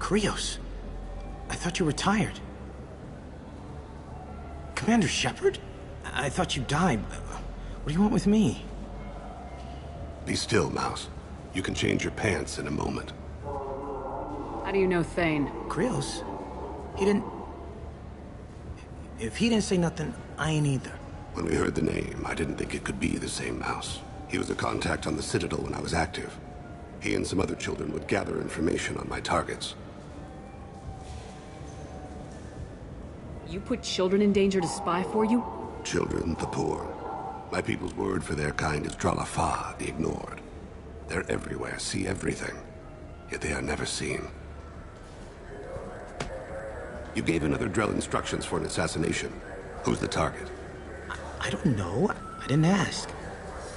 Krios, I thought you retired. Commander Shepard? I thought you died. What do you want with me? Be still, Mouse. You can change your pants in a moment. How do you know Thane? Krios? He didn't... If he didn't say nothing, I ain't either. When we heard the name, I didn't think it could be the same Mouse. He was a contact on the Citadel when I was active. He and some other children would gather information on my targets. You put children in danger to spy for you? Children, the poor. My people's word for their kind is Dralafa, the ignored. They're everywhere, see everything. Yet they are never seen. You gave another Drell instructions for an assassination. Who's the target? I don't know. I didn't ask.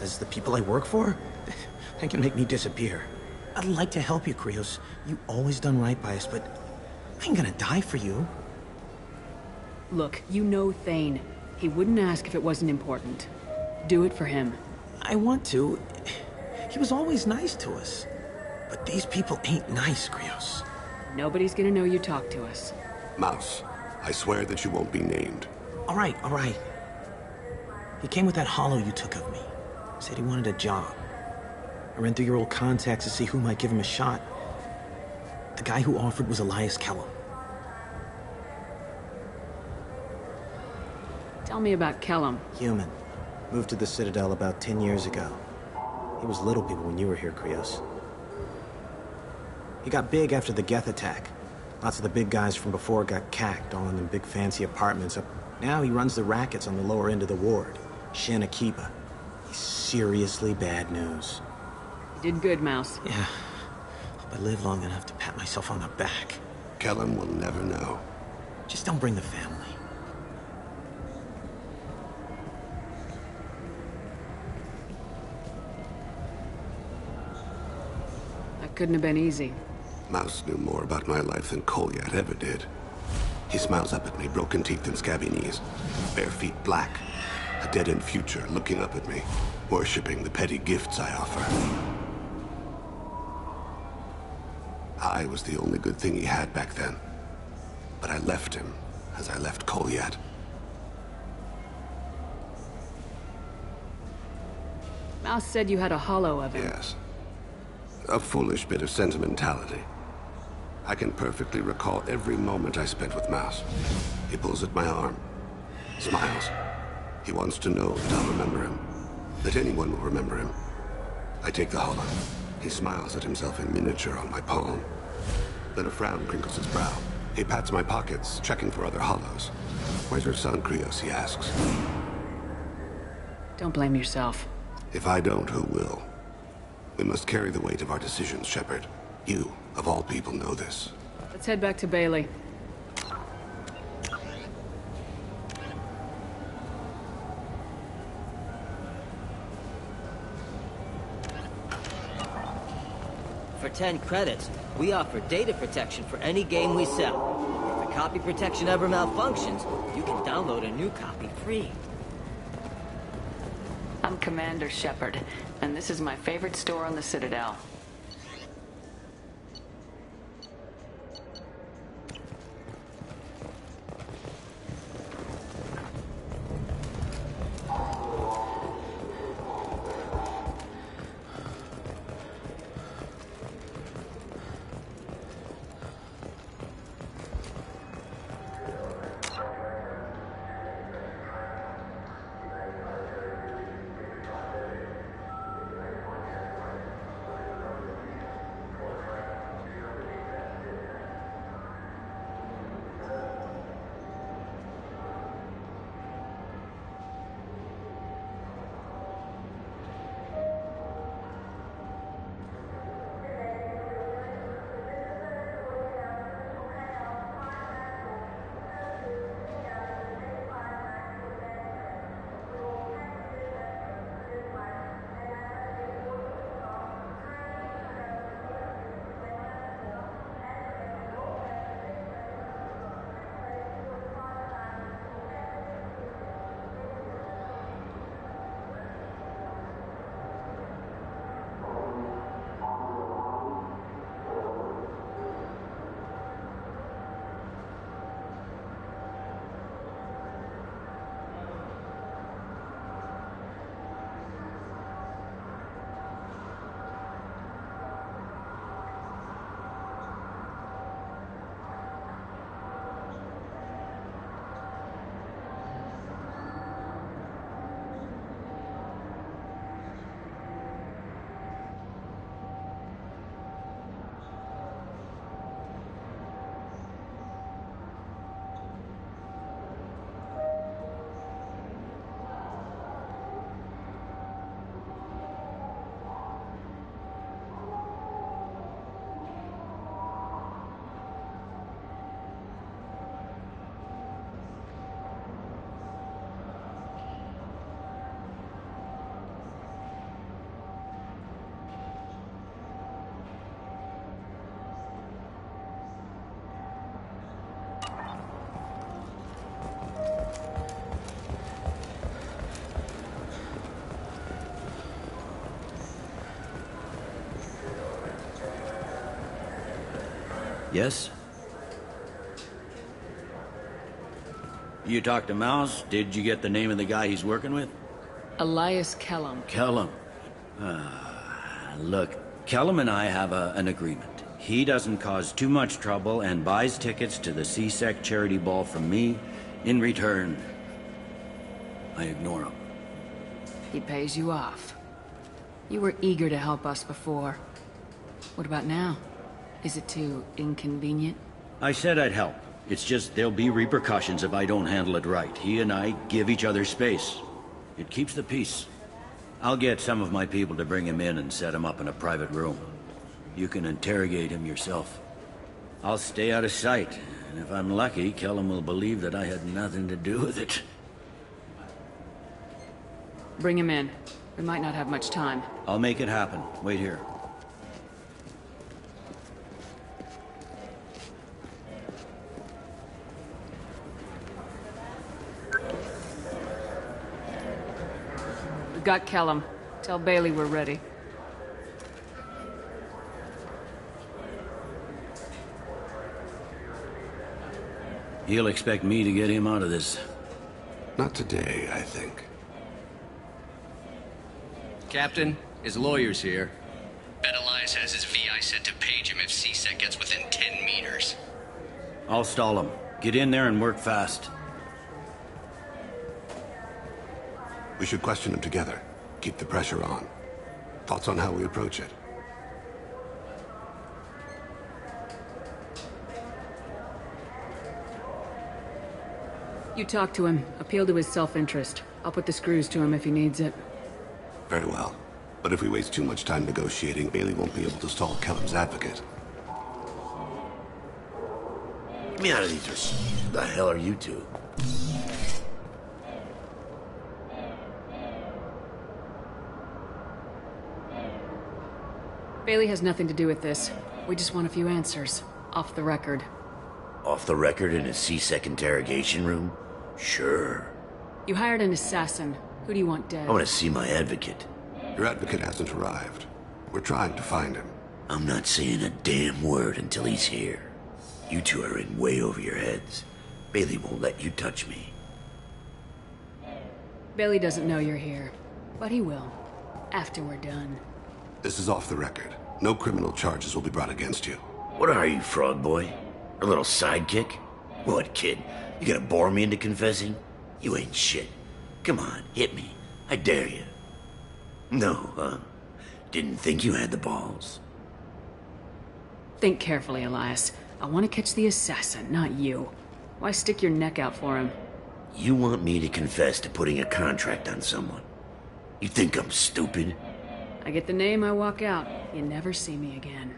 As the people I work for, they can make me disappear. I'd like to help you, Krios. You always done right by us, but I ain't gonna die for you. Look, you know Thane. He wouldn't ask if it wasn't important. Do it for him. I want to. He was always nice to us. But these people ain't nice, Krios. Nobody's gonna know you talked to us. Mouse, I swear that you won't be named. All right, all right. He came with that hollow you took of me. Said he wanted a job. I ran through your old contacts to see who might give him a shot. The guy who offered was Elias Kellum. Tell me about Kellum. Human. Moved to the Citadel about 10 years ago. He was little people when you were here, Krios. He got big after the Geth attack. Lots of the big guys from before got cacked, all in them big fancy apartments. Now he runs the rackets on the lower end of the ward. Shin Akiba. He's seriously bad news. You did good, Mouse. Yeah. Hope I live long enough to pat myself on the back. Kellum will never know. Just don't bring the family. That couldn't have been easy. Mouse knew more about my life than Kolyat ever did. He smiles up at me, broken teeth and scabby knees. Bare feet black. A dead-end future looking up at me, worshipping the petty gifts I offer. I was the only good thing he had back then. But I left him, as I left Kolyat. Mouse said you had a hollow of him. Yes. A foolish bit of sentimentality. I can perfectly recall every moment I spent with Mouse. He pulls at my arm, smiles. He wants to know that I'll remember him, that anyone will remember him. I take the hollow. He smiles at himself in miniature on my palm. Then a frown crinkles his brow. He pats my pockets, checking for other hollows. Where's your son, Krios, he asks. Don't blame yourself. If I don't, who will? We must carry the weight of our decisions, Shepard. You, of all people, know this. Let's head back to Bailey. For 10 credits, we offer data protection for any game we sell. If the copy protection ever malfunctions, you can download a new copy free. I'm Commander Shepard, and this is my favorite store on the Citadel. Yes? You talked to Mouse? Did you get the name of the guy he's working with? Elias Kellum. Kellum. Look, Kellum and I have an agreement. He doesn't cause too much trouble and buys tickets to the C-Sec charity ball from me. In return, I ignore him. He pays you off. You were eager to help us before. What about now? Is it too inconvenient? I said I'd help. It's just there'll be repercussions if I don't handle it right. He and I give each other space. It keeps the peace. I'll get some of my people to bring him in and set him up in a private room. You can interrogate him yourself. I'll stay out of sight, and if I'm lucky, Kellum will believe that I had nothing to do with it. Bring him in. We might not have much time. I'll make it happen. Wait here. We got Kellum. Tell Bailey we're ready. He'll expect me to get him out of this. Not today, I think. Captain, his lawyer's here. Bet Elias has his VI set to page him if C-Sec gets within 10 meters. I'll stall him. Get in there and work fast. We should question him together. Keep the pressure on. Thoughts on how we approach it? You talk to him. Appeal to his self-interest. I'll put the screws to him if he needs it. Very well. But if we waste too much time negotiating, Bailey won't be able to stall Kellum's advocate. Get me out of these. Who the hell are you two? Bailey has nothing to do with this. We just want a few answers. Off the record. Off the record in a C-Sec interrogation room? Sure. You hired an assassin. Who do you want dead? I want to see my advocate. Your advocate hasn't arrived. We're trying to find him. I'm not saying a damn word until he's here. You two are in way over your heads. Bailey won't let you touch me. Bailey doesn't know you're here. But he will. After we're done. This is off the record. No criminal charges will be brought against you. What are you, frog boy? A little sidekick? What, kid? You gonna bore me into confessing? You ain't shit. Come on, hit me. I dare you. No, huh? Didn't think you had the balls. Think carefully, Elias. I want to catch the assassin, not you. Why stick your neck out for him? You want me to confess to putting a contract on someone? You think I'm stupid? I get the name, I walk out. You never see me again.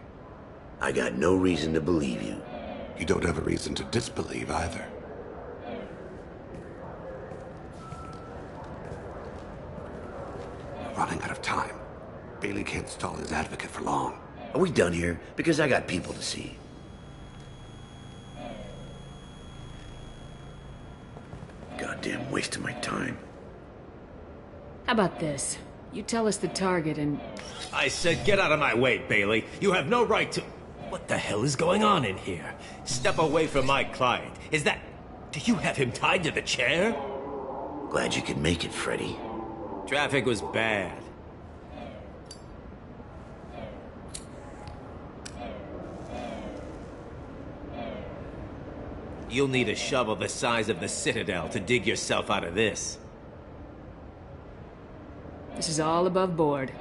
I got no reason to believe you. You don't have a reason to disbelieve either. We're running out of time. Bailey can't stall his advocate for long. Are we done here? Because I got people to see. Goddamn waste of my time. How about this? You tell us the target and... I said get out of my way, Bailey. You have no right to... What the hell is going on in here? Step away from my client. Is that... Do you have him tied to the chair? Glad you could make it, Freddy. Traffic was bad. You'll need a shovel the size of the Citadel to dig yourself out of this. This is all above board.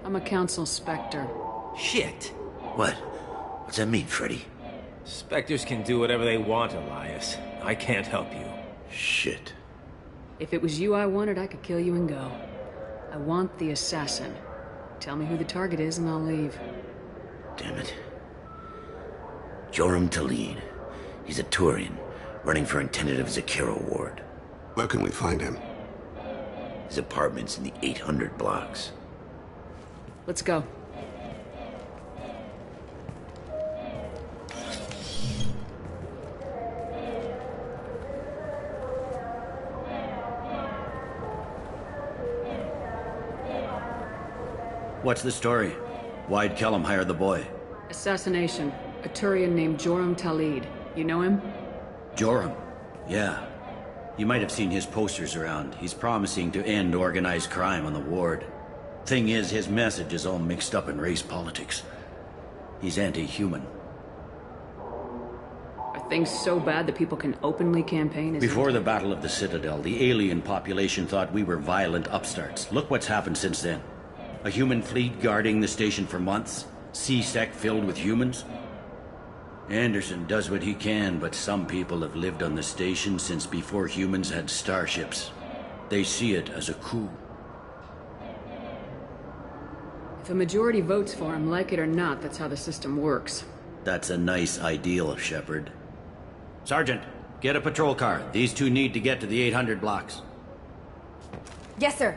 I'm a council specter. Shit. What? What's that mean, Freddy? Spectres can do whatever they want, Elias. I can't help you. Shit. If it was you I wanted, I could kill you and go. I want the assassin. Tell me who the target is and I'll leave. Damn it. Joram Talid. He's a Turian, running for a tentative Zakero ward. Where can we find him? His apartment's in the 800 blocks. Let's go. What's the story? Why'd Kellum hire the boy? Assassination. A Turian named Joram Talid. You know him? Joram? Yeah. You might have seen his posters around. He's promising to end organized crime on the ward. Thing is, his message is all mixed up in race politics. He's anti-human. Are things so bad that people can openly campaign as... Before the Battle of the Citadel, the alien population thought we were violent upstarts. Look what's happened since then. A human fleet guarding the station for months. C-Sec filled with humans. Anderson does what he can, but some people have lived on the station since before humans had starships. They see it as a coup. If a majority votes for him, like it or not, that's how the system works. That's a nice ideal, Shepard. Sergeant, get a patrol car. These two need to get to the 800 blocks. Yes, sir.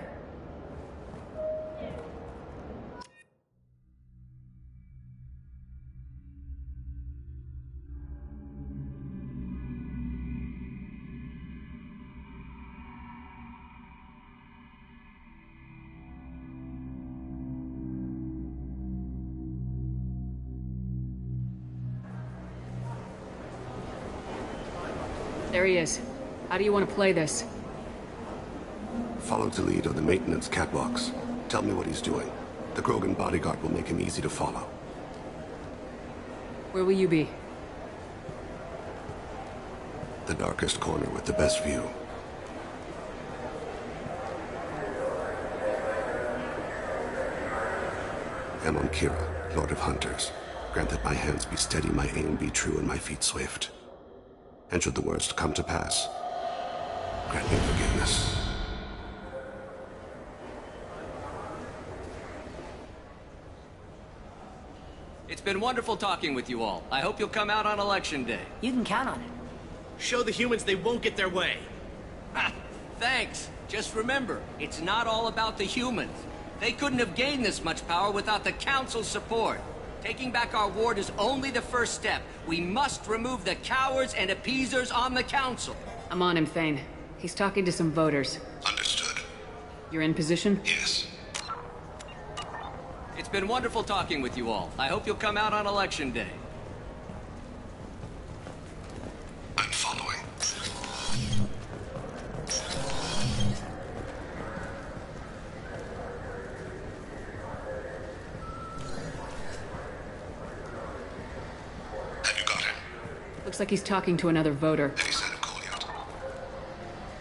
There he is. How do you want to play this? Follow Talid on the maintenance catwalks. Tell me what he's doing. The Krogan bodyguard will make him easy to follow. Where will you be? The darkest corner with the best view. Amon Kira, Lord of Hunters. Grant that my hands be steady, my aim be true, and my feet swift. And should the worst come to pass, grant me forgiveness. It's been wonderful talking with you all. I hope you'll come out on Election Day. You can count on it. Show the humans they won't get their way. Ha! Thanks. Just remember, it's not all about the humans. They couldn't have gained this much power without the Council's support. Taking back our ward is only the first step. We must remove the cowards and appeasers on the Council. I'm on him, Thane. He's talking to some voters. Understood. You're in position? Yes. It's been wonderful talking with you all. I hope you'll come out on Election Day. I'm following. Have you got him? Looks like he's talking to another voter. Have you sent a call yet?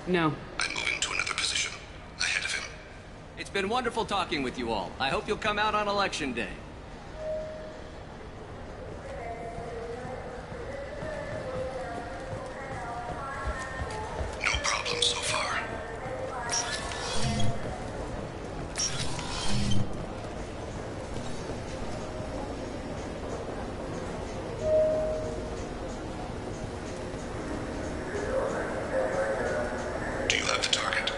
No. I'm moving to another position. Ahead of him. It's been wonderful talking with you all. I hope you'll come out on Election Day. No problem so far. Do you have the target?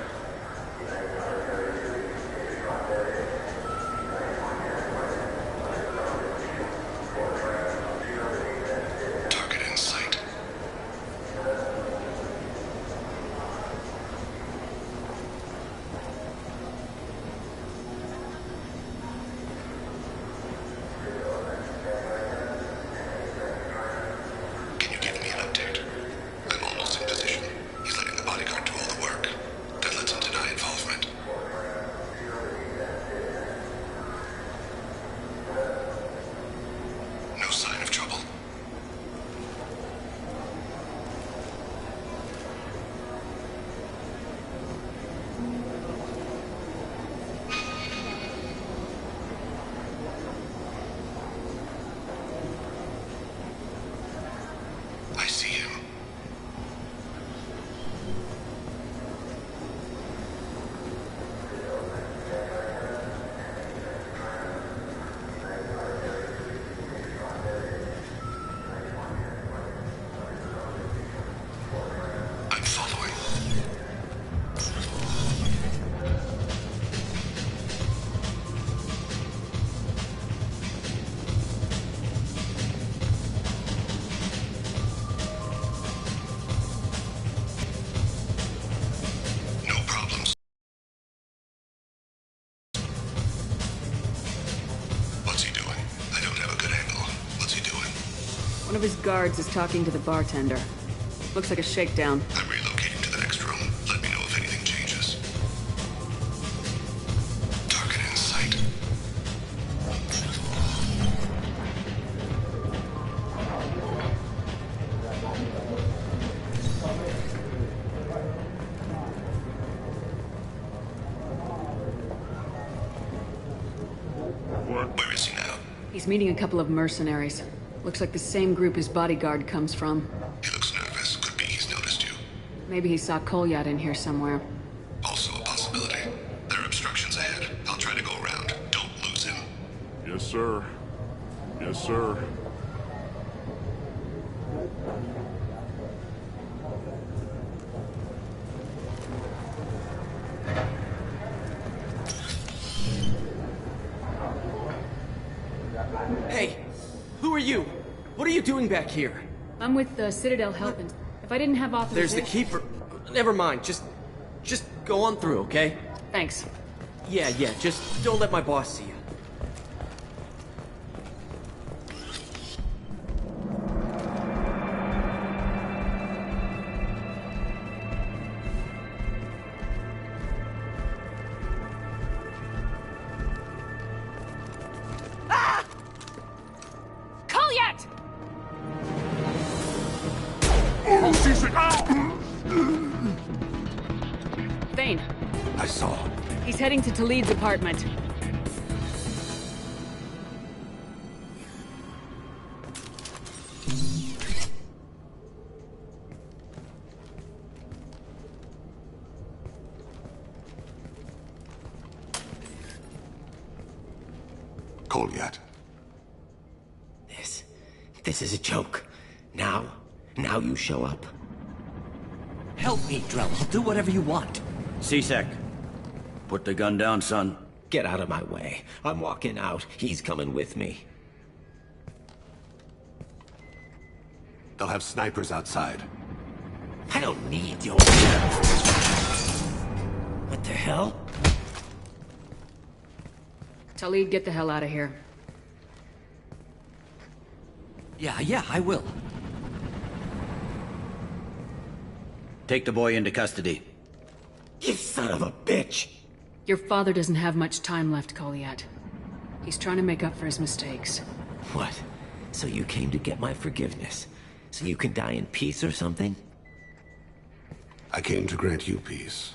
One of his guards is talking to the bartender. Looks like a shakedown. I'm relocating to the next room. Let me know if anything changes. Target in sight. Where is he now? He's meeting a couple of mercenaries. Looks like the same group his bodyguard comes from. He looks nervous. Could be he's noticed you. Maybe he saw Kolyat in here somewhere. Also a possibility. There are obstructions ahead. I'll try to go around. Don't lose him. Yes, sir. Yes, sir. Hey, who are you? What are you doing back here? I'm with the Citadel Helping. If I didn't have There's authorization... the Keeper. Never mind, just go on through, okay? Thanks. Yeah, just don't let my boss see you. Kolyat! Thane. I saw. He's heading to Talid's apartment. Kolyat. This is a joke. Now you show up. Help me, Drell. I'll do whatever you want. C-Sec, put the gun down, son. Get out of my way. I'm walking out. He's coming with me. They'll have snipers outside. I don't need your... What the hell? Talid, get the hell out of here. Yeah, I will. Take the boy into custody. You son of a bitch! Your father doesn't have much time left, Kolyat. He's trying to make up for his mistakes. What? So you came to get my forgiveness? So you can die in peace or something? I came to grant you peace.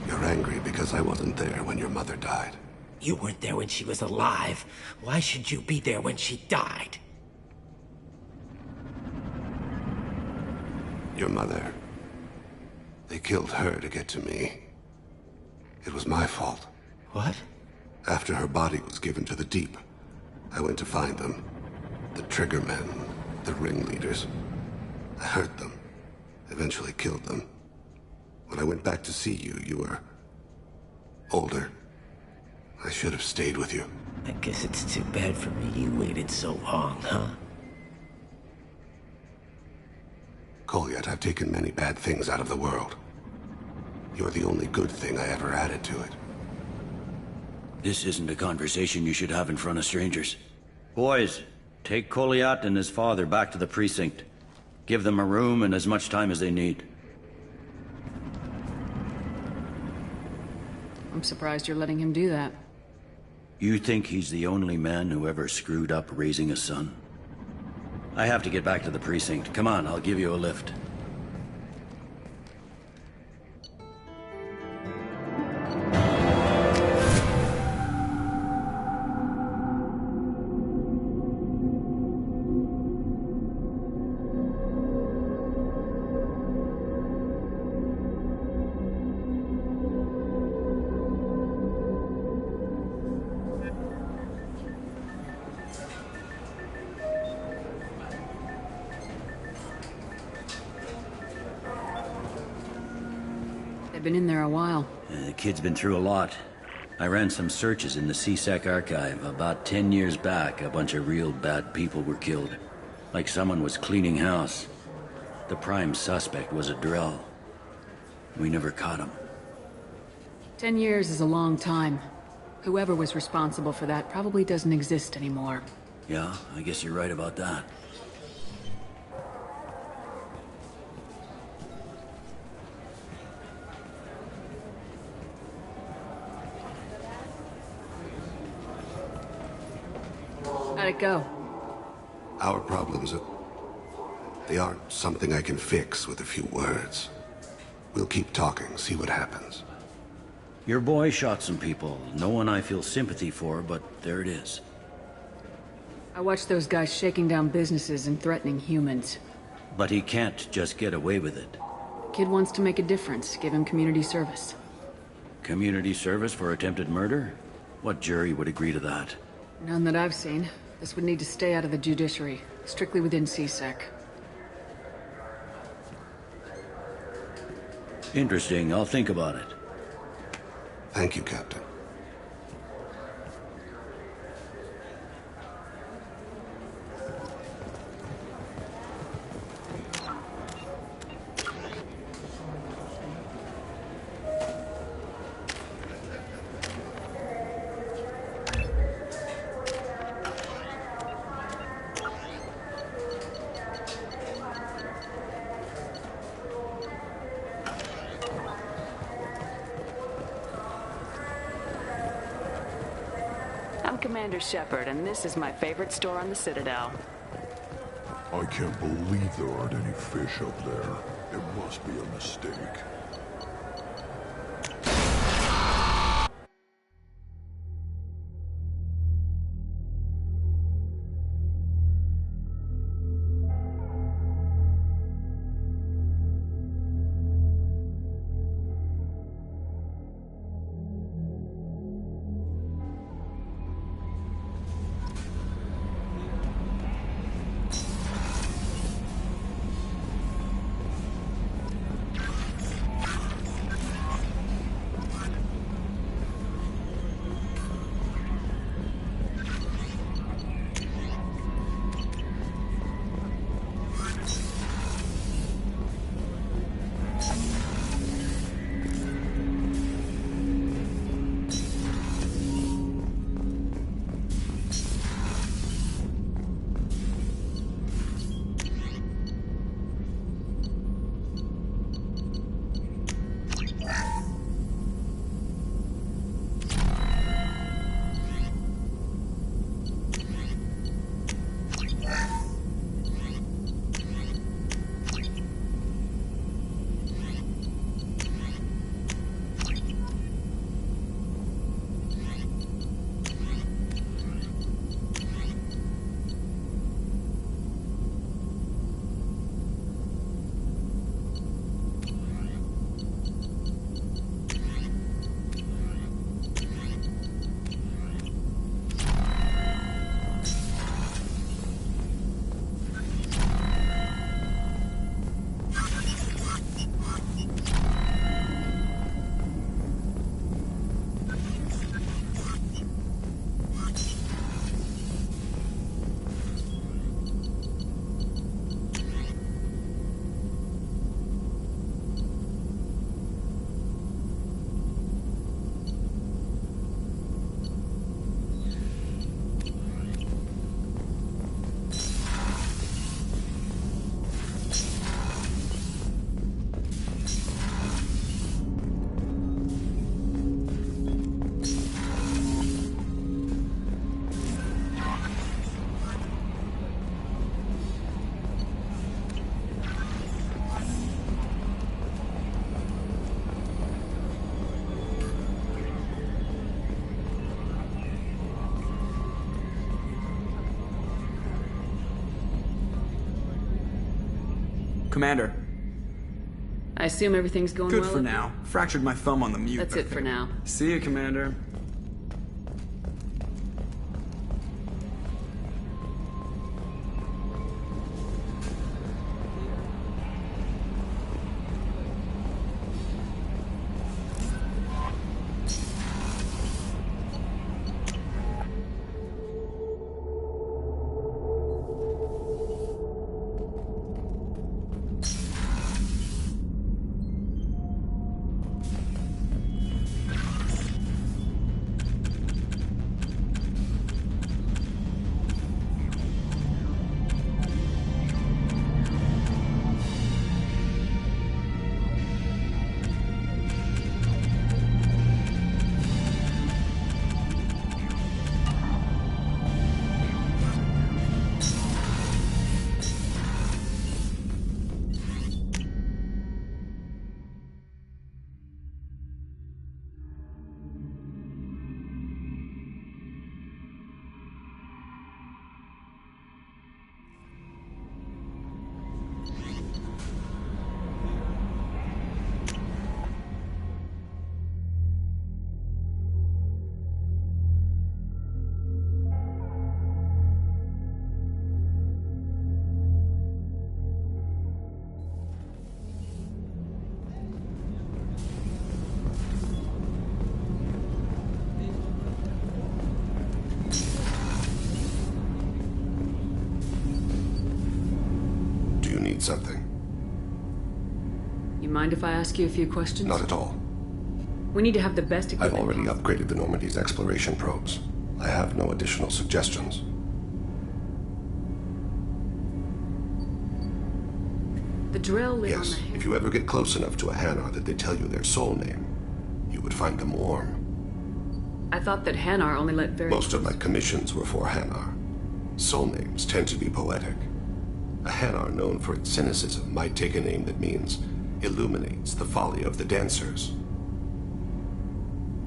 You're angry because I wasn't there when your mother died. You weren't there when she was alive. Why should you be there when she died? Your mother. They killed her to get to me. It was my fault. What? After her body was given to the Deep, I went to find them. The Triggermen, the ringleaders. I hurt them. Eventually killed them. When I went back to see you, you were... older. I should have stayed with you. I guess it's too bad for me you waited so long, huh? Kolyat, I've taken many bad things out of the world. You're the only good thing I ever added to it. This isn't a conversation you should have in front of strangers. Boys, take Kolyat and his father back to the precinct. Give them a room and as much time as they need. I'm surprised you're letting him do that. You think he's the only man who ever screwed up raising a son? I have to get back to the precinct. Come on, I'll give you a lift. Been in there a while. The kid's been through a lot. I ran some searches in the C-Sec archive. About 10 years back, a bunch of real bad people were killed. Like someone was cleaning house. The prime suspect was a Drell. We never caught him. 10 years is a long time. Whoever was responsible for that probably doesn't exist anymore. Yeah, I guess you're right about that. How'd it go? Our problems they aren't something I can fix with a few words. We'll keep talking, see what happens. Your boy shot some people. No one I feel sympathy for, but there it is. I watched those guys shaking down businesses and threatening humans. But he can't just get away with it. Kid wants to make a difference. Give him community service. Community service for attempted murder? What jury would agree to that? None that I've seen. This would need to stay out of the judiciary. Strictly within CSEC. Interesting. I'll think about it. Thank you, Captain. I'm Commander Shepard, and this is my favorite store on the Citadel. I can't believe there aren't any fish up there. It must be a mistake. Commander. I assume everything's going well? Good for now. Fractured my thumb on the mute. That's it for now. See you, Commander. need something. You mind if I ask you a few questions? Not at all. We need to have the best I've equipment. already upgraded the Normandy's exploration probes. I have no additional suggestions. The Drell live Yes, on the... if you ever get close enough to a Hanar that they tell you their soul name, you would find them warm. I thought that Hanar only let very... Most of my commissions were for Hanar. Soul names tend to be poetic. A Hanar known for its cynicism might take a name that means illuminates the folly of the dancers.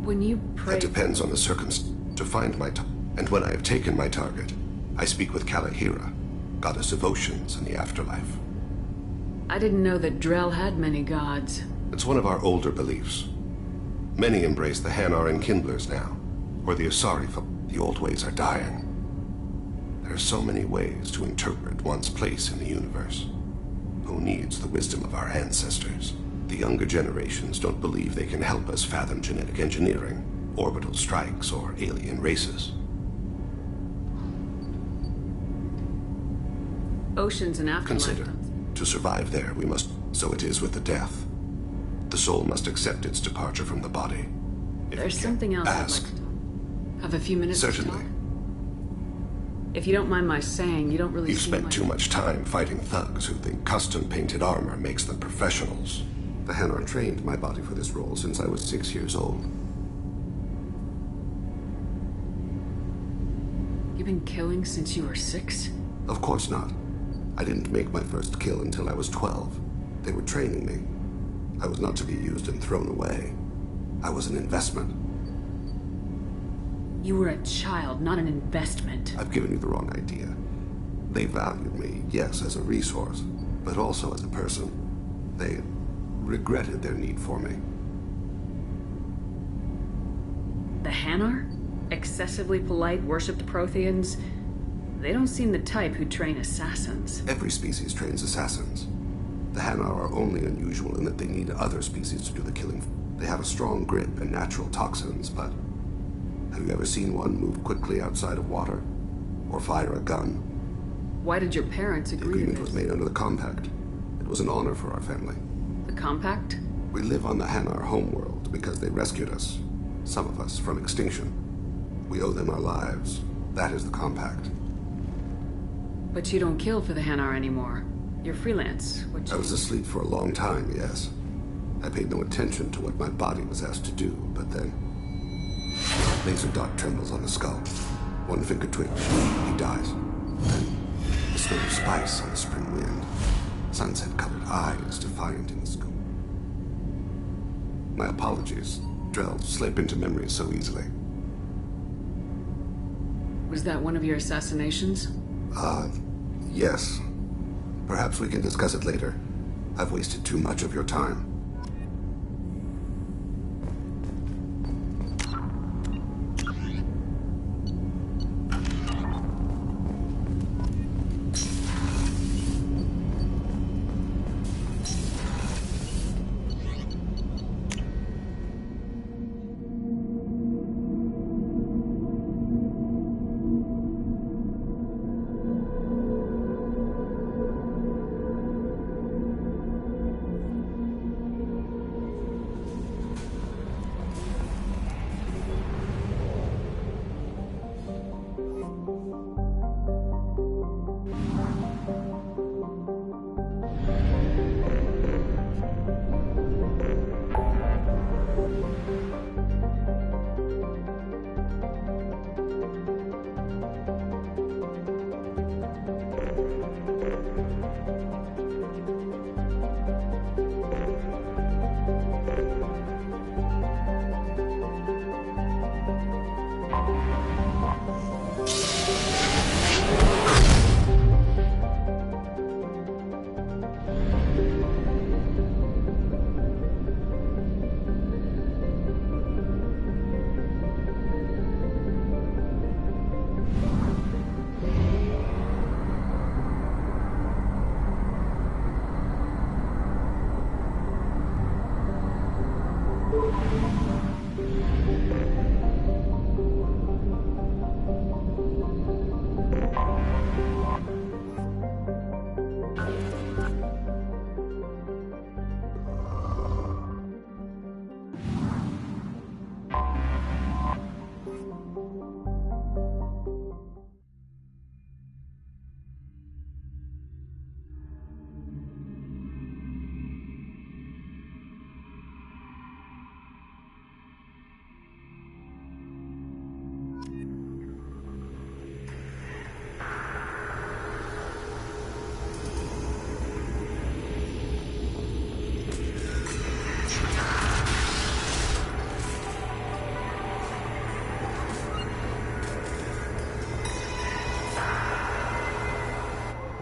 When you pray... That depends on the circumstance. To find my and when I have taken my target, I speak with Kalahira, goddess of oceans and the afterlife. I didn't know that Drell had many gods. It's one of our older beliefs. Many embrace the Hanar and Kindlers now, or the Asari. The old ways are dying. There are so many ways to interpret one's place in the universe. Who needs the wisdom of our ancestors? The younger generations don't believe they can help us fathom genetic engineering, orbital strikes, or alien races. Oceans and afterlife. Consider, to survive there, we must... So it is with the death. The soul must accept its departure from the body. There's something else ask. I'd like to talk. Have a few minutes Certainly. to talk? If you don't mind my saying, you don't really You've seem spent like... too much time fighting thugs who think custom-painted armor makes them professionals. The Hanar trained my body for this role since I was 6 years old. You've been killing since you were 6? Of course not. I didn't make my first kill until I was 12. They were training me. I was not to be used and thrown away. I was an investment. You were a child, not an investment. I've given you the wrong idea. They valued me, yes, as a resource, but also as a person. They regretted their need for me. The Hanar? Excessively polite, worshipped Protheans? They don't seem the type who train assassins. Every species trains assassins. The Hanar are only unusual in that they need other species to do the killing. They have a strong grip and natural toxins, but have you ever seen one move quickly outside of water? Or fire a gun? Why did your parents agree to The agreement this? was made under the Compact. It was an honor for our family. The Compact? We live on the Hanar homeworld because they rescued us, some of us, from extinction. We owe them our lives. That is the Compact. But you don't kill for the Hanar anymore. You're freelance. What I was asleep for a long time, yes. I paid no attention to what my body was asked to do, but then... Laser dot trembles on the skull. One finger twitch. He dies. Then the smell of spice on the spring wind. Sunset-colored eyes defiant in the scope. My apologies. Drell slip into memory so easily. Was that one of your assassinations? Yes. Perhaps we can discuss it later. I've wasted too much of your time.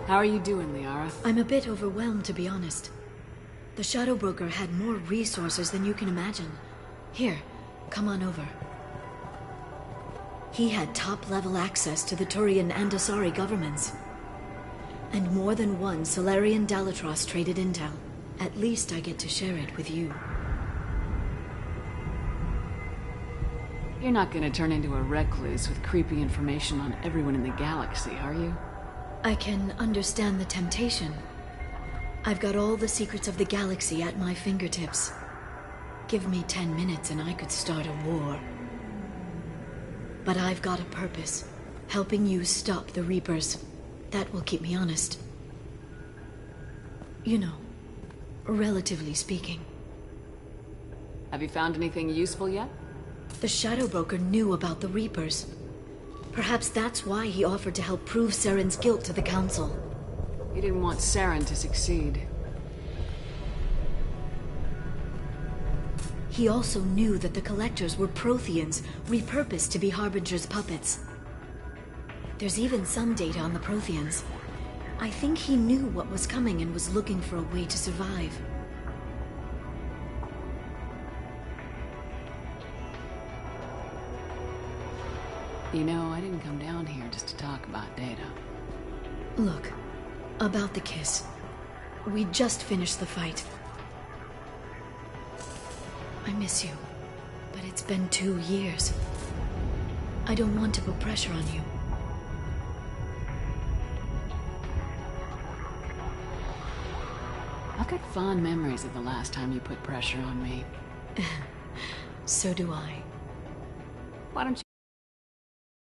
How are you doing, Liara? I'm a bit overwhelmed, to be honest. The Shadow Broker had more resources than you can imagine. Here, come on over. He had top-level access to the Turian and Asari governments. And more than one Solarian Dalatrass traded intel. At least I get to share it with you. You're not gonna turn into a recluse with creepy information on everyone in the galaxy, are you? I can understand the temptation. I've got all the secrets of the galaxy at my fingertips. Give me 10 minutes and I could start a war. But I've got a purpose. Helping you stop the Reapers. That will keep me honest. You know, relatively speaking. Have you found anything useful yet? The Shadow Broker knew about the Reapers. Perhaps that's why he offered to help prove Saren's guilt to the Council. He didn't want Saren to succeed. He also knew that the Collectors were Protheans, repurposed to be Harbinger's puppets. There's even some data on the Protheans. I think he knew what was coming and was looking for a way to survive. You know, I didn't come down here just to talk about data. Look, about the kiss. We just finished the fight. I miss you, but it's been 2 years. I don't want to put pressure on you. I've got fond memories of the last time you put pressure on me. So do I. Why don't you